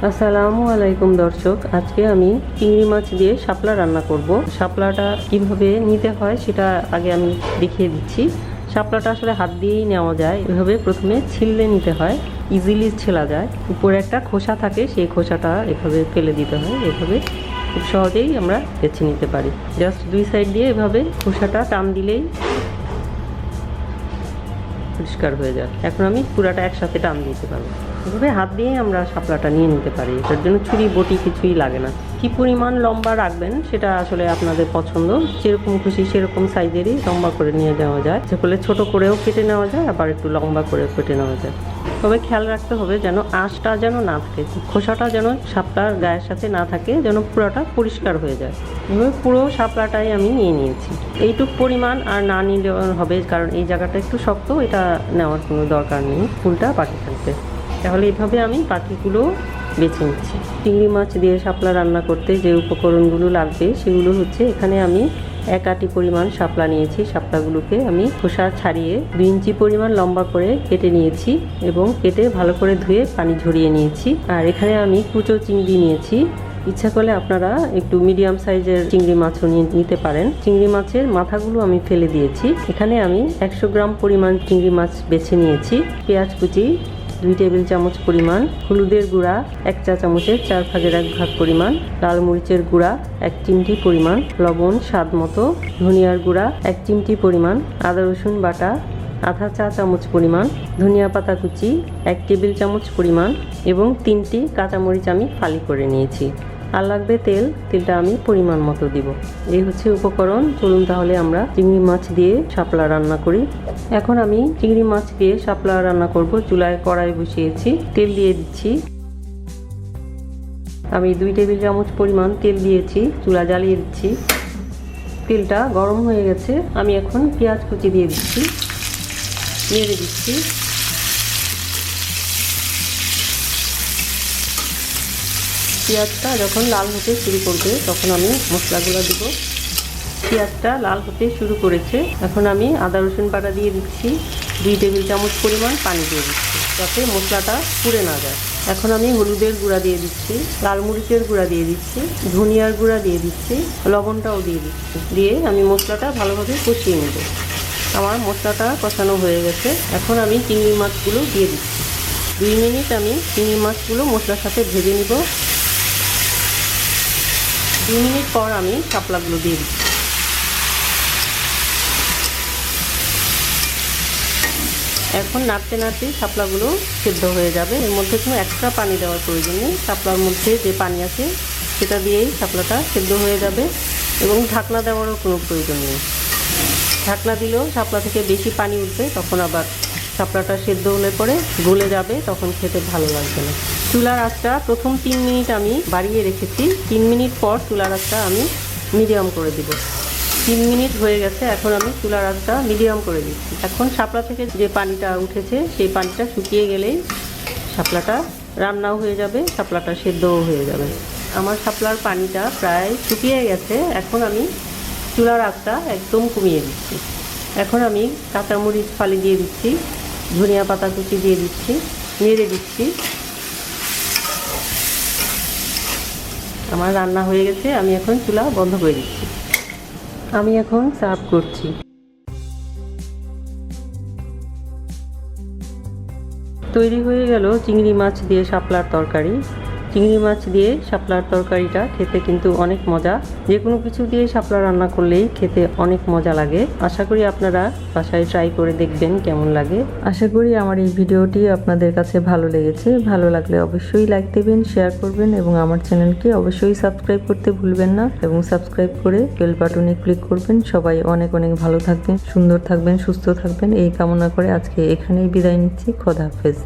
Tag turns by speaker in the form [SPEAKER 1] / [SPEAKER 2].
[SPEAKER 1] আসসালামু আলাইকুম দর্শক, আজকে আমি চিংড়ি মাছ দিয়ে শাপলা রান্না করব। শাপলাটা কিভাবে নিতে হয় সেটা আগে আমি দেখিয়ে দিচ্ছি। শাপলাটা আসলে হাত দিয়েই নেওয়া যায়, এভাবে প্রথমে ছিলে নিতে হয়, ইজিলি ছেলা যায়। উপরে একটা খোসা থাকে, সেই খোসাটা এভাবে ফেলে দিতে হয়। এভাবে খুব সহজেই আমরা বেছে নিতে পারি। জাস্ট দুই সাইড দিয়ে এভাবে খোসাটা টান দিলেই পরিষ্কার হয়ে যায়। এখন আমি পুরাটা একসাথে টান দিতে পারবো। এভাবে হাত দিয়ে আমরা শাপলাটা নিয়ে নিতে পারি, এটার জন্য ছুরি বটি কিছুই লাগে না। কি পরিমাণ লম্বা রাখবেন সেটা আসলে আপনাদের পছন্দ, যেরকম খুশি সেরকম সাইজেরই লম্বা করে নিয়ে যাওয়া যায়। যেগুলো ছোট করেও কেটে নেওয়া যায়, আবার একটু লম্বা করে কেটে নেওয়া যায়। তবে খেয়াল রাখতে হবে যেন আঁশটা যেন না থাকে, খোসাটা যেন শাপলার গায়ের সাথে না থাকে, যেন পুরোটা পরিষ্কার হয়ে যায়। এভাবে পুরো শাপলাটাই আমি নিয়ে নিয়েছি। এইটুক পরিমাণ আর না নিলে হবে, কারণ এই জায়গাটা একটু শক্ত, এটা নেওয়ার কোনো দরকার নেই, ফুলটা বাকি থাকবে। তাহলে এইভাবে আমি বাকিগুলো বেছে নিচ্ছি। চিংড়ি মাছ দিয়ে শাপলা রান্না করতে যে উপকরণগুলো লাগবে সেগুলো হচ্ছে, এখানে আমি 1 আটি পরিমাণ শাপলা নিয়েছি। শাপলাগুলোকে আমি খোসা ছাড়িয়ে 2 ইঞ্চি পরিমাণ লম্বা করে কেটে নিয়েছি এবং কেটে ভালো করে ধুয়ে পানি ঝরিয়ে নিয়েছি। আর এখানে আমি কুচো চিংড়ি নিয়েছি। ইচ্ছা করলে আপনারা একটু মিডিয়াম সাইজের চিংড়ি মাছও নিতে পারেন। চিংড়ি মাছের মাথাগুলো আমি ফেলে দিয়েছি। এখানে আমি 100 গ্রাম পরিমাণ চিংড়ি মাছ বেছে নিয়েছি। পেঁয়াজ কুচি 2 টেবিল চামচ পরিমাণ, হলুদের গুঁড়া 1 চা চামচের 4 ভাগের 1 ভাগ পরিমাণ, লাল মরিচের গুঁড়া 1 চিমটি পরিমাণ, লবণ স্বাদ মতো, ধনিয়ার গুঁড়া 1 চিমটি পরিমাণ, আদা রসুন বাটা আধা চা চামচ পরিমাণ, ধনিয়া পাতা কুচি 1 টেবিল চামচ পরিমাণ এবং 3টি কাঁচামরিচ আমি ফালি করে নিয়েছি। আর লাগবে তেল, তেলটা আমি পরিমাণ মতো দিব। এই হচ্ছে উপকরণ। চলুন তাহলে আমরা চিংড়ি মাছ দিয়ে শাপলা রান্না করি। এখন আমি চিংড়ি মাছ দিয়ে শাপলা রান্না করব। চুলায় কড়াই বসিয়েছি, তেল দিয়ে দিচ্ছি। আমি 2 টেবিল চামচ পরিমাণ তেল দিয়েছি, চুলা জ্বালিয়ে দিচ্ছি। তেলটা গরম হয়ে গেছে, আমি এখন পেঁয়াজ কুচি দিয়ে দিচ্ছি, নেড়ে দিচ্ছি। পেঁয়াজটা যখন লাল হতে শুরু করবে তখন আমি মশলাগুলো দিব। পেঁয়াজটা লাল হতে শুরু করেছে, এখন আমি আদা রসুন বাটা দিয়ে দিচ্ছি। 2 টেবিল চামচ পরিমাণ পানি দিয়ে দিচ্ছি যাতে মশলাটা পুড়ে না যায়। এখন আমি হলুদের গুঁড়া দিয়ে দিচ্ছি, লাল মরিচের গুঁড়া দিয়ে দিচ্ছি, ধনিয়ার গুঁড়া দিয়ে দিচ্ছি, লবণটাও দিয়ে দিচ্ছি। দিয়ে আমি মশলাটা ভালোভাবে কষিয়ে নেব। আমার মশলাটা কষানো হয়ে গেছে, এখন আমি চিংড়ি মাছগুলো দিয়ে দিচ্ছি। 2 মিনিট আমি চিংড়ি মাছগুলো মশলার সাথে ভেজে নিব। 2 মিনিট পর আমি শাপলাগুলো দিয়ে দিচ্ছি। এখন নাড়তে নাড়তে শাপলাগুলো সেদ্ধ হয়ে যাবে। এর মধ্যে কোনো এক্সট্রা পানি দেওয়ার প্রয়োজন নেই। শাপলার মধ্যে যে পানি আছে সেটা দিয়েই শাপলাটা সেদ্ধ হয়ে যাবে এবং ঢাকনা দেওয়ারও কোনো প্রয়োজন নেই। ঢাকনা দিলেও শাপলা থেকে বেশি পানি উঠবে, তখন আবার শাপলাটা সেদ্ধ হলে পরে গলে যাবে, তখন খেতে ভালো লাগবে না। চুলার আঁচটা প্রথম 3 মিনিট আমি বাড়িয়ে রেখেছি। 3 মিনিট পর চুলার আঁচটা আমি মিডিয়াম করে দিব। 3 মিনিট হয়ে গেছে, এখন আমি চুলার আঁচটা মিডিয়াম করে দিচ্ছি। এখন শাপলা থেকে যে পানিটা উঠেছে সেই পানিটা শুকিয়ে গেলেই শাপলাটা রান্নাও হয়ে যাবে, শাপলাটা সেদ্ধও হয়ে যাবে। আমার শাপলার পানিটা প্রায় শুকিয়ে গেছে, এখন আমি চুলার আঁচটা একদম কমিয়ে দিচ্ছি। এখন আমি কাঁচামরিচ ফালি দিয়ে দিচ্ছি, ধনিয়া পাতা কুচি দিয়ে দিচ্ছি, নেড়ে দিচ্ছি। আমার রান্না হয়ে গেছে, আমি এখন চুলা বন্ধ করে দিচ্ছি। আমি এখন সার্ভ করছি। তৈরি হয়ে গেল চিংড়ি মাছ দিয়ে শাপলার তরকারি। চিংড়ি মাছ দিয়ে শাপলার তরকারিটা খেতে কিন্তু অনেক মজা। যে কোনো কিছু দিয়ে শাপলা রান্না করলেই খেতে অনেক মজা লাগে। আশা করি আপনারা বাসায় ট্রাই করে দেখবেন কেমন লাগে। আশা করি আমার এই ভিডিওটি আপনাদের কাছে ভালো লেগেছে। ভালো লাগলে অবশ্যই লাইক দেবেন, শেয়ার করবেন এবং আমার চ্যানেলকে অবশ্যই সাবস্ক্রাইব করতে ভুলবেন না এবং সাবস্ক্রাইব করে বেল বাটনে ক্লিক করবেন। সবাই অনেক অনেক ভালো থাকবেন, সুন্দর থাকবেন, সুস্থ থাকবেন এই কামনা করে আজকে এখানেই বিদায় নিচ্ছি। খোদা হাফেজ।